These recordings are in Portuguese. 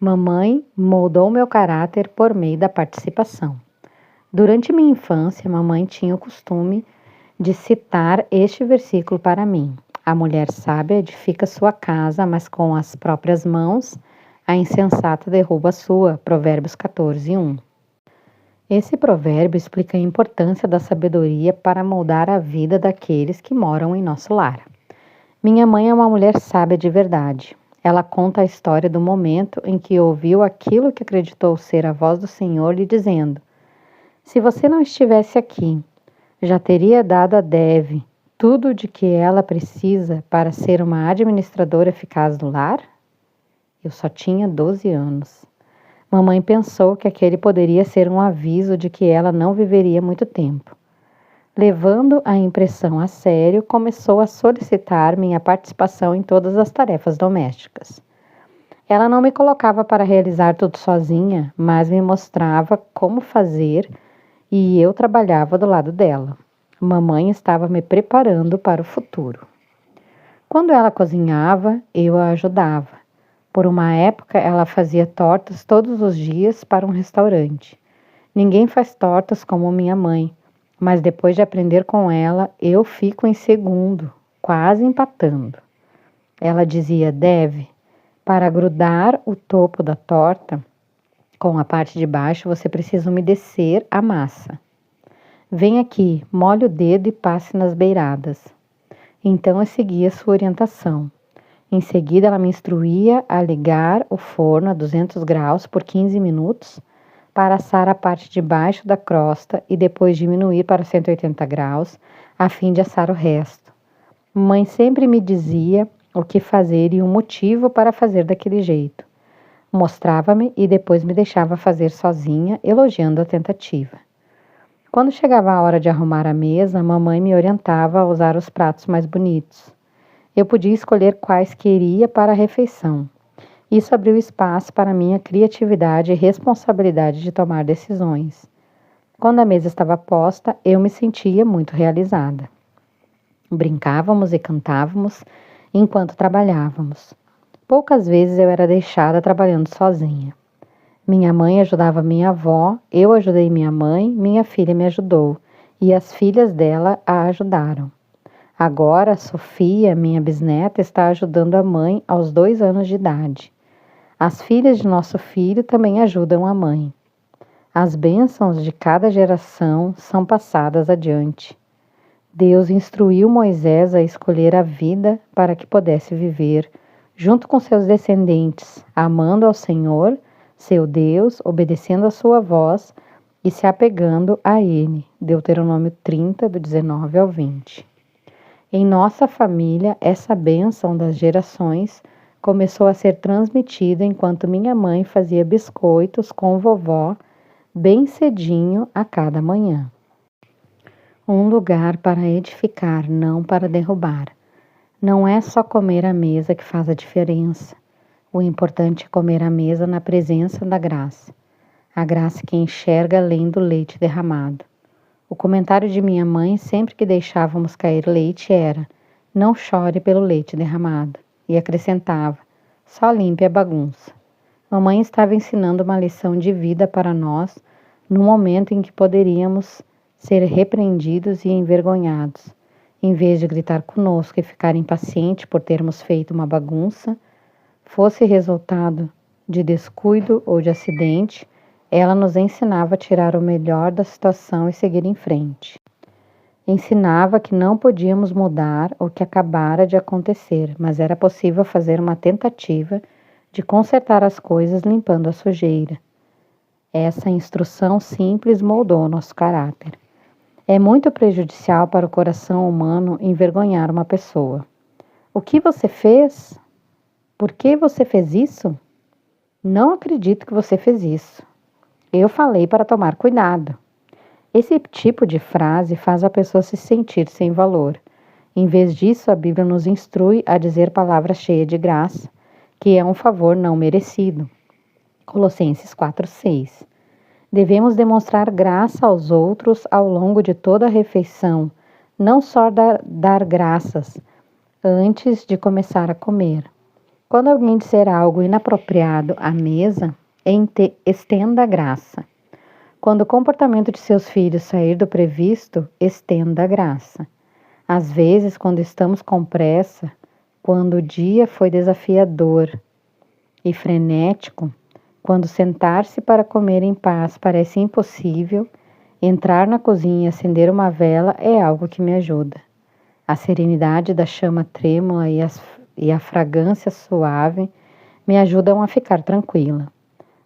Mamãe moldou meu caráter por meio da participação. Durante minha infância, mamãe tinha o costume de citar este versículo para mim. A mulher sábia edifica sua casa, mas com as próprias mãos a insensata derruba a sua. Provérbios 14:1. Esse provérbio explica a importância da sabedoria para moldar a vida daqueles que moram em nosso lar. Minha mãe é uma mulher sábia de verdade. Ela conta a história do momento em que ouviu aquilo que acreditou ser a voz do Senhor lhe dizendo: se você não estivesse aqui, já teria dado a Dev tudo de que ela precisa para ser uma administradora eficaz do lar? Eu só tinha 12 anos. Mamãe pensou que aquele poderia ser um aviso de que ela não viveria muito tempo. Levando a impressão a sério, começou a solicitar minha participação em todas as tarefas domésticas. Ela não me colocava para realizar tudo sozinha, mas me mostrava como fazer e eu trabalhava do lado dela. Mamãe estava me preparando para o futuro. Quando ela cozinhava, eu a ajudava. Por uma época, ela fazia tortas todos os dias para um restaurante. Ninguém faz tortas como minha mãe, mas depois de aprender com ela, eu fico em segundo, quase empatando. Ela dizia: Dev, para grudar o topo da torta com a parte de baixo, você precisa umedecer a massa. Vem aqui, molhe o dedo e passe nas beiradas. Então eu seguia sua orientação. Em seguida, ela me instruía a ligar o forno a 200 graus por 15 minutos para assar a parte de baixo da crosta e depois diminuir para 180 graus a fim de assar o resto. Mãe sempre me dizia o que fazer e o motivo para fazer daquele jeito. Mostrava-me e depois me deixava fazer sozinha, elogiando a tentativa. Quando chegava a hora de arrumar a mesa, mamãe me orientava a usar os pratos mais bonitos. Eu podia escolher quais queria para a refeição. Isso abriu espaço para minha criatividade e responsabilidade de tomar decisões. Quando a mesa estava posta, eu me sentia muito realizada. Brincávamos e cantávamos enquanto trabalhávamos. Poucas vezes eu era deixada trabalhando sozinha. Minha mãe ajudava minha avó, eu ajudei minha mãe, minha filha me ajudou e as filhas dela a ajudaram. Agora, Sofia, minha bisneta, está ajudando a mãe aos 2 anos de idade. As filhas de nosso filho também ajudam a mãe. As bênçãos de cada geração são passadas adiante. Deus instruiu Moisés a escolher a vida para que pudesse viver, junto com seus descendentes, amando ao Senhor, seu Deus, obedecendo a sua voz e se apegando a Ele. Deuteronômio 30, do 19 ao 20. Em nossa família, essa bênção das gerações começou a ser transmitida enquanto minha mãe fazia biscoitos com vovó bem cedinho a cada manhã. Um lugar para edificar, não para derrubar. Não é só comer à mesa que faz a diferença. O importante é comer à mesa na presença da graça. A graça que enxerga além do leite derramado. O comentário de minha mãe, sempre que deixávamos cair leite, era: não chore pelo leite derramado. E acrescentava: só limpe a bagunça. Mamãe estava ensinando uma lição de vida para nós, no momento em que poderíamos ser repreendidos e envergonhados. Em vez de gritar conosco e ficar impaciente por termos feito uma bagunça, fosse resultado de descuido ou de acidente, ela nos ensinava a tirar o melhor da situação e seguir em frente. Ensinava que não podíamos mudar o que acabara de acontecer, mas era possível fazer uma tentativa de consertar as coisas limpando a sujeira. Essa instrução simples moldou nosso caráter. É muito prejudicial para o coração humano envergonhar uma pessoa. O que você fez? Por que você fez isso? Não acredito que você fez isso. Eu falei para tomar cuidado. Esse tipo de frase faz a pessoa se sentir sem valor. Em vez disso, a Bíblia nos instrui a dizer palavras cheias de graça, que é um favor não merecido. Colossenses 4:6. Devemos demonstrar graça aos outros ao longo de toda a refeição, não só dar graças antes de começar a comer. Quando alguém disser algo inapropriado à mesa, estenda a graça. Quando o comportamento de seus filhos sair do previsto, estenda a graça. Às vezes, quando estamos com pressa, quando o dia foi desafiador e frenético, quando sentar-se para comer em paz parece impossível, entrar na cozinha e acender uma vela é algo que me ajuda. A serenidade da chama trêmula e a fragrância suave me ajudam a ficar tranquila.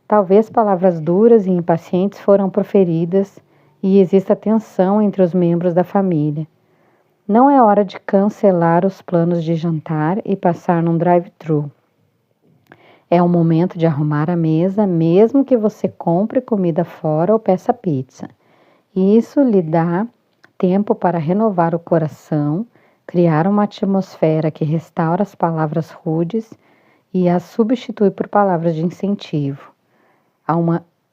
Talvez palavras duras e impacientes foram proferidas e exista tensão entre os membros da família. Não é hora de cancelar os planos de jantar e passar num drive-thru. É o momento de arrumar a mesa, mesmo que você compre comida fora ou peça pizza. Isso lhe dá tempo para renovar o coração, criar uma atmosfera que restaura as palavras rudes e as substitui por palavras de incentivo.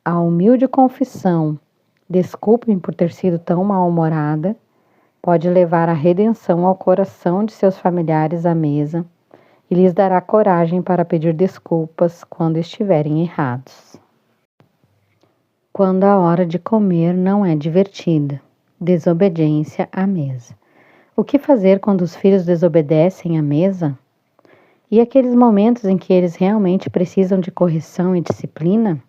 A humilde confissão, desculpem por ter sido tão mal-humorada, pode levar à redenção ao coração de seus familiares à mesa e lhes dará coragem para pedir desculpas quando estiverem errados. Quando a hora de comer não é divertida. Desobediência à mesa. O que fazer quando os filhos desobedecem à mesa? E aqueles momentos em que eles realmente precisam de correção e disciplina?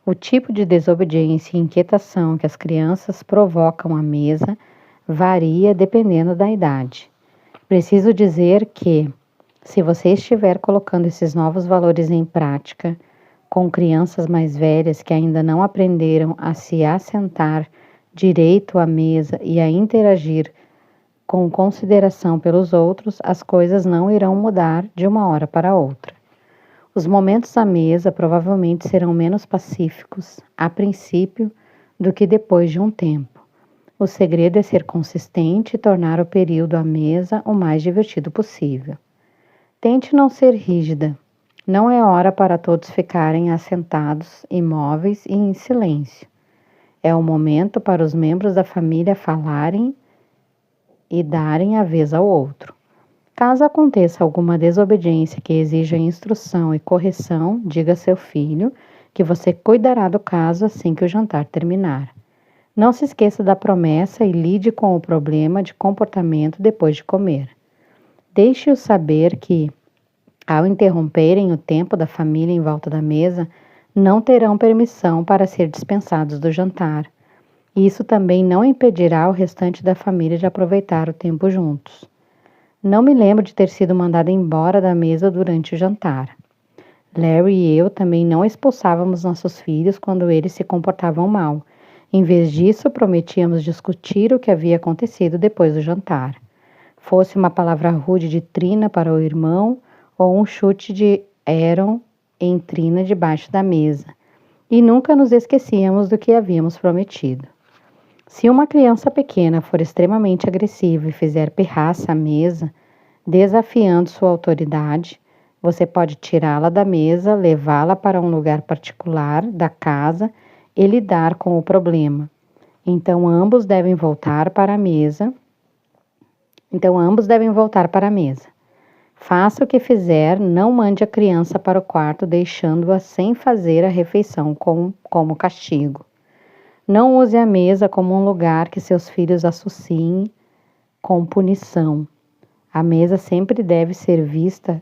O tipo de desobediência e inquietação que as crianças provocam à mesa varia dependendo da idade. Preciso dizer que, se você estiver colocando esses novos valores em prática com crianças mais velhas que ainda não aprenderam a se assentar direito à mesa e a interagir com consideração pelos outros, as coisas não irão mudar de uma hora para outra. Os momentos à mesa provavelmente serão menos pacíficos, a princípio, do que depois de um tempo. O segredo é ser consistente e tornar o período à mesa o mais divertido possível. Tente não ser rígida. Não é hora para todos ficarem assentados, imóveis e em silêncio. É o momento para os membros da família falarem e darem a vez ao outro. Caso aconteça alguma desobediência que exija instrução e correção, diga a seu filho que você cuidará do caso assim que o jantar terminar. Não se esqueça da promessa e lide com o problema de comportamento depois de comer. Deixe-o saber que, ao interromperem o tempo da família em volta da mesa, não terão permissão para ser dispensados do jantar. Isso também não impedirá o restante da família de aproveitar o tempo juntos. Não me lembro de ter sido mandada embora da mesa durante o jantar. Larry e eu também não expulsávamos nossos filhos quando eles se comportavam mal. Em vez disso, prometíamos discutir o que havia acontecido depois do jantar. Fosse uma palavra rude de Trina para o irmão ou um chute de Aaron em Trina debaixo da mesa. E nunca nos esquecíamos do que havíamos prometido. Se uma criança pequena for extremamente agressiva e fizer pirraça à mesa, desafiando sua autoridade, você pode tirá-la da mesa, levá-la para um lugar particular da casa e lidar com o problema. Então ambos devem voltar para a mesa. Faça o que fizer, não mande a criança para o quarto deixando-a sem fazer a refeição como castigo. Não use a mesa como um lugar que seus filhos associem com punição. A mesa sempre deve ser vista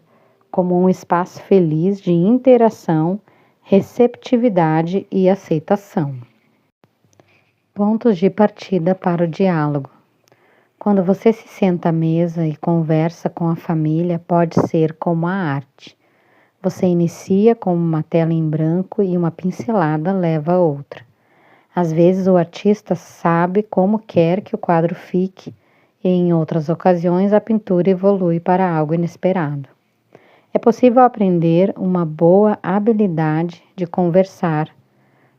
como um espaço feliz de interação, receptividade e aceitação. Pontos de partida para o diálogo. Quando você se senta à mesa e conversa com a família, pode ser como a arte. Você inicia com uma tela em branco e uma pincelada leva a outra. Às vezes o artista sabe como quer que o quadro fique e em outras ocasiões a pintura evolui para algo inesperado. É possível aprender uma boa habilidade de conversar,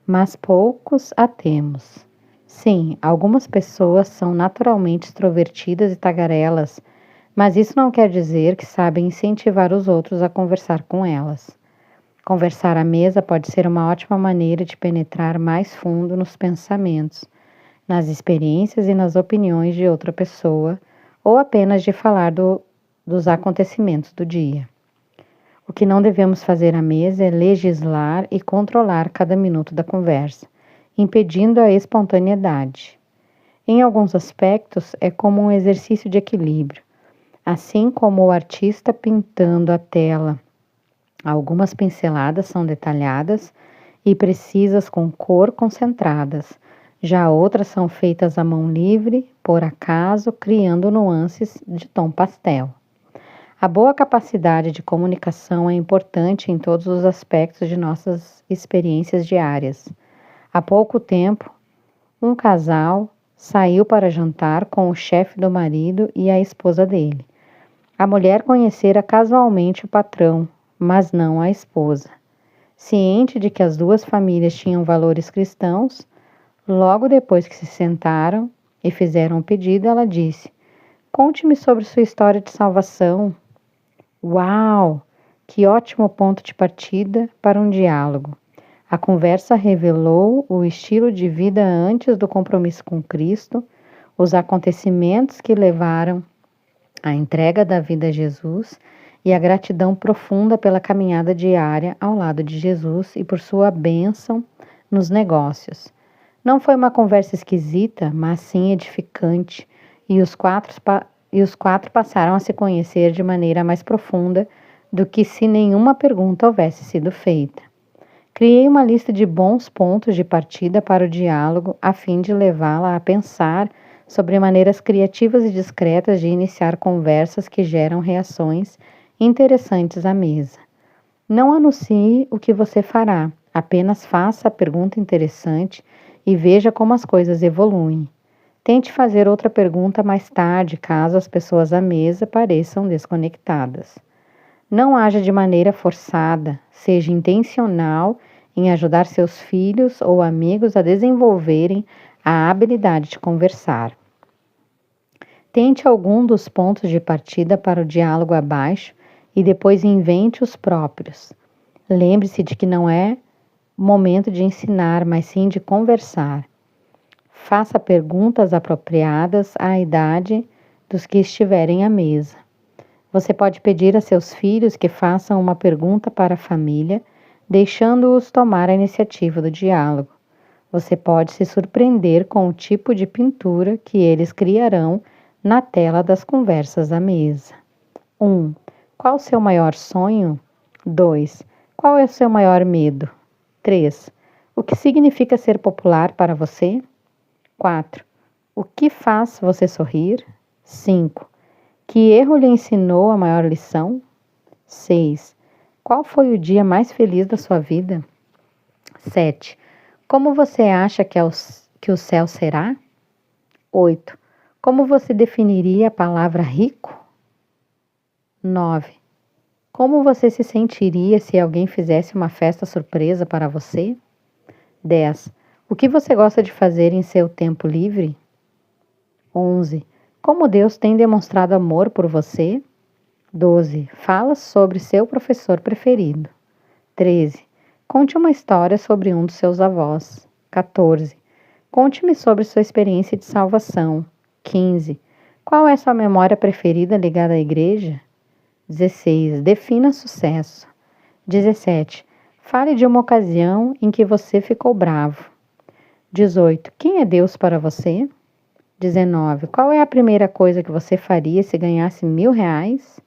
mas poucos a temos. Sim, algumas pessoas são naturalmente extrovertidas e tagarelas, mas isso não quer dizer que sabem incentivar os outros a conversar com elas. Conversar à mesa pode ser uma ótima maneira de penetrar mais fundo nos pensamentos, nas experiências e nas opiniões de outra pessoa, ou apenas de falar dos acontecimentos do dia. O que não devemos fazer à mesa é legislar e controlar cada minuto da conversa, impedindo a espontaneidade. Em alguns aspectos, é como um exercício de equilíbrio. Assim como o artista pintando a tela, algumas pinceladas são detalhadas e precisas com cor concentradas. Já outras são feitas à mão livre, por acaso, criando nuances de tom pastel. A boa capacidade de comunicação é importante em todos os aspectos de nossas experiências diárias. Há pouco tempo, um casal saiu para jantar com o chefe do marido e a esposa dele. A mulher conhecera casualmente o patrão, mas não a esposa. Ciente de que as duas famílias tinham valores cristãos, logo depois que se sentaram e fizeram o pedido, ela disse: "Conte-me sobre sua história de salvação." Uau! Que ótimo ponto de partida para um diálogo. A conversa revelou o estilo de vida antes do compromisso com Cristo, os acontecimentos que levaram à entrega da vida a Jesus e a gratidão profunda pela caminhada diária ao lado de Jesus e por sua bênção nos negócios. Não foi uma conversa esquisita, mas sim edificante, e os quatro passaram a se conhecer de maneira mais profunda do que se nenhuma pergunta houvesse sido feita. Criei uma lista de bons pontos de partida para o diálogo, a fim de levá-la a pensar sobre maneiras criativas e discretas de iniciar conversas que geram reações interessantes à mesa. Não anuncie o que você fará, apenas faça a pergunta interessante e veja como as coisas evoluem. Tente fazer outra pergunta mais tarde, caso as pessoas à mesa pareçam desconectadas. Não haja de maneira forçada, seja intencional em ajudar seus filhos ou amigos a desenvolverem a habilidade de conversar. Tente algum dos pontos de partida para o diálogo abaixo e depois invente os próprios. Lembre-se de que não é momento de ensinar, mas sim de conversar. Faça perguntas apropriadas à idade dos que estiverem à mesa. Você pode pedir a seus filhos que façam uma pergunta para a família, deixando-os tomar a iniciativa do diálogo. Você pode se surpreender com o tipo de pintura que eles criarão na tela das conversas à mesa. 1. Qual o seu maior sonho? 2. Qual é o seu maior medo? 3. O que significa ser popular para você? 4. O que faz você sorrir? 5. Que erro lhe ensinou a maior lição? 6. Qual foi o dia mais feliz da sua vida? 7. Como você acha que o céu será? 8. Como você definiria a palavra rico? 9. Como você se sentiria se alguém fizesse uma festa surpresa para você? 10. O que você gosta de fazer em seu tempo livre? 11. Como Deus tem demonstrado amor por você? 12. Fala sobre seu professor preferido. 13. Conte uma história sobre um dos seus avós. 14. Conte-me sobre sua experiência de salvação. 15. Qual é sua memória preferida ligada à igreja? 16. Defina sucesso. 17. Fale de uma ocasião em que você ficou bravo. 18. Quem é Deus para você? 19. Qual é a primeira coisa que você faria se ganhasse R$1.000?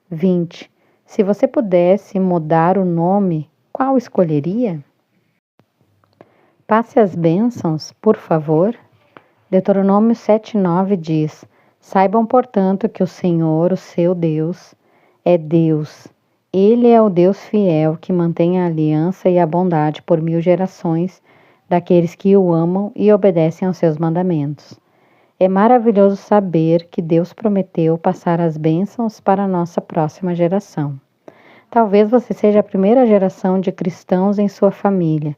20. Se você pudesse mudar o nome, qual escolheria? Passe as bênçãos, por favor. Deuteronômio 7:9 diz: Saibam, portanto, que o Senhor, o seu Deus, é Deus. Ele é o Deus fiel que mantém a aliança e a bondade por 1000 gerações daqueles que o amam e obedecem aos seus mandamentos. É maravilhoso saber que Deus prometeu passar as bênçãos para a nossa próxima geração. Talvez você seja a primeira geração de cristãos em sua família.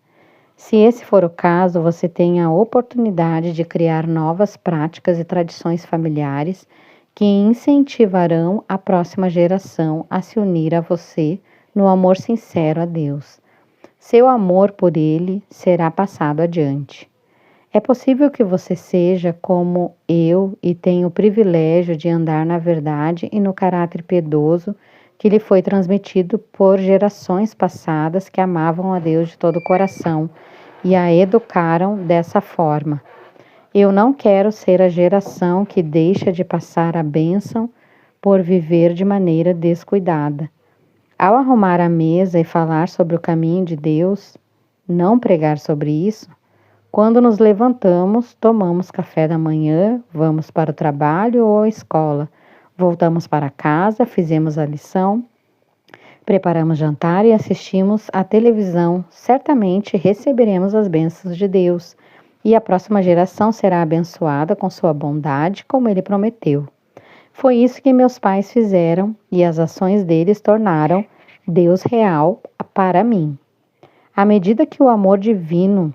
Se esse for o caso, você tem a oportunidade de criar novas práticas e tradições familiares que incentivarão a próxima geração a se unir a você no amor sincero a Deus. Seu amor por Ele será passado adiante. É possível que você seja como eu e tenha o privilégio de andar na verdade e no caráter piedoso que lhe foi transmitido por gerações passadas que amavam a Deus de todo o coração e a educaram dessa forma. Eu não quero ser a geração que deixa de passar a bênção por viver de maneira descuidada. Ao arrumar a mesa e falar sobre o caminho de Deus, não pregar sobre isso, quando nos levantamos, tomamos café da manhã, vamos para o trabalho ou a escola, voltamos para casa, fizemos a lição, preparamos jantar e assistimos à televisão, certamente receberemos as bênçãos de Deus e a próxima geração será abençoada com sua bondade, como ele prometeu. Foi isso que meus pais fizeram e as ações deles tornaram Deus real para mim. À medida que o amor divino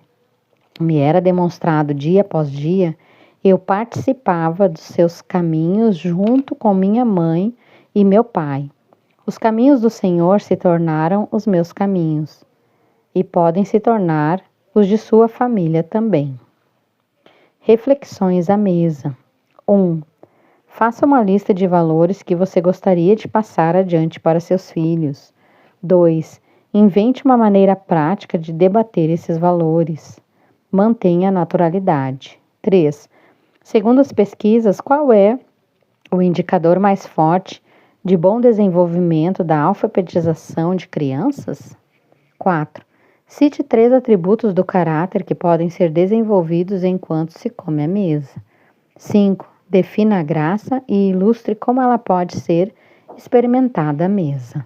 me era demonstrado dia após dia, eu participava dos seus caminhos junto com minha mãe e meu pai. Os caminhos do Senhor se tornaram os meus caminhos e podem se tornar os de sua família também. Reflexões à mesa. 1. Faça uma lista de valores que você gostaria de passar adiante para seus filhos. 2. Invente uma maneira prática de debater esses valores. Mantenha a naturalidade. 3. Segundo as pesquisas, qual é o indicador mais forte de bom desenvolvimento da alfabetização de crianças? 4. Cite 3 atributos do caráter que podem ser desenvolvidos enquanto se come à mesa. 5. Defina a graça e ilustre como ela pode ser experimentada à mesa.